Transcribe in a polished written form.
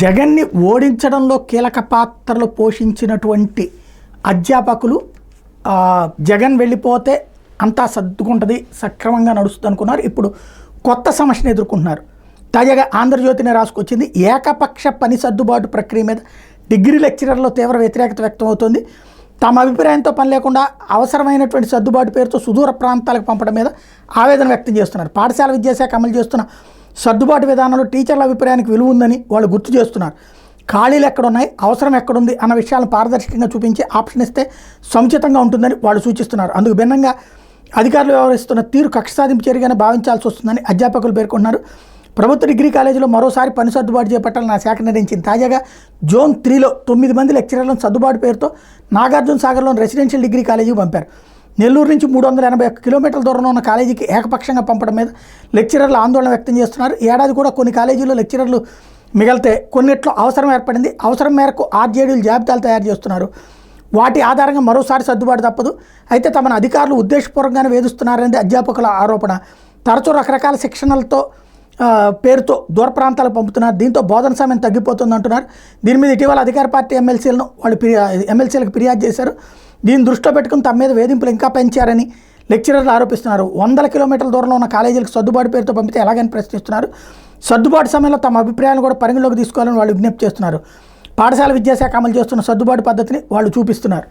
జగన్ని ఓడించడంలో కీలక పాత్రలు పోషించినటువంటి అధ్యాపకులు జగన్ వెళ్ళిపోతే అంతా సర్దుకుంటుంది, సక్రమంగా నడుస్తుంది అనుకున్నారు. ఇప్పుడు కొత్త సమస్యను ఎదుర్కొంటున్నారు. తాజాగా ఆంధ్రజ్యోతిని రాసుకొచ్చింది. ఏకపక్ష పని సర్దుబాటు ప్రక్రియ మీద డిగ్రీ లెక్చరర్లో తీవ్ర వ్యతిరేకత వ్యక్తం అవుతుంది. తమ అభిప్రాయంతో పని లేకుండా అవసరమైనటువంటి సర్దుబాటు పేరుతో సుదూర ప్రాంతాలకు పంపడం మీద ఆవేదన వ్యక్తం చేస్తున్నారు. పాఠశాల విద్యాశాఖ అమలు చేస్తున్న సర్దుబాటు విధానంలో టీచర్ల అభిప్రాయానికి విలువ ఉందని వాళ్ళు గుర్తు చేస్తున్నారు. ఖాళీలు ఎక్కడున్నాయి, అవసరం ఎక్కడుంది అన్న విషయాలను పారదర్శకంగా చూపించి ఆప్షన్ ఇస్తే సముచితంగా ఉంటుందని వాళ్ళు సూచిస్తున్నారు. అందుకు భిన్నంగా అధికారులు వ్యవహరిస్తున్న తీరు కక్ష సాధింపు చర్యగానే భావించాల్సి వస్తుందని అధ్యాపకులు పేర్కొన్నారు. ప్రభుత్వ డిగ్రీ కాలేజీలో మరోసారి పని సర్దుబాటు చేపట్టాలని ఆ శాఖ నిర్ణయించింది. తాజాగా జోన్ 3లో 9 మంది లెక్చరర్లను సర్దుబాటు పేరుతో నాగార్జున సాగర్లోని రెసిడెన్షియల్ డిగ్రీ కాలేజీకి పంపారు. నెల్లూరు నుంచి 381 కిలోమీటర్ల దూరంలో ఉన్న కాలేజీకి ఏకపక్షంగా పంపడం మీద లెక్చరర్లు ఆందోళన వ్యక్తం చేస్తున్నారు. ఏడాది కూడా కొన్ని కాలేజీల్లో లెక్చరర్లు మిగిలితే కొన్నిట్లో అవసరం ఏర్పడింది. అవసరం మేరకు ఆర్జేడీలు జాబితాలు తయారు చేస్తున్నారు. వాటి ఆధారంగా మరోసారి సర్దుబాటు తప్పదు. అయితే తమను అధికారులు ఉద్దేశపూర్వకంగానే వేధిస్తున్నారనేది అధ్యాపకుల ఆరోపణ. తరచూ రకరకాల శిక్షణలతో పేరుతో దూర ప్రాంతాలకు పంపుతున్నారు. దీంతో బోధన సమయం తగ్గిపోతుంది అంటున్నారు. దీని మీద ఇటీవల అధికార పార్టీ ఎమ్మెల్సీలకు ఫిర్యాదు చేశారు. దీన్ని దృష్టిలో పెట్టుకుని తమ మీద వేధింపులు ఇంకా పెంచారని లెక్చరర్లు ఆరోపిస్తున్నారు. 100 కిలోమీటర్ల దూరంలో ఉన్న కాలేజీలకు సర్దుబాటు పేరుతో పంపితే ఎలాగని ప్రశ్నిస్తున్నారు. సర్దుబాటు సమయంలో తమ అభిప్రాయాలను కూడా పరిగణలోకి తీసుకోవాలని వాళ్ళు విజ్ఞప్తి చేస్తున్నారు. పాఠశాల విద్యాశాఖ అమలు చేస్తున్న సర్దుబాటు పద్ధతిని వాళ్ళు చూపిస్తున్నారు.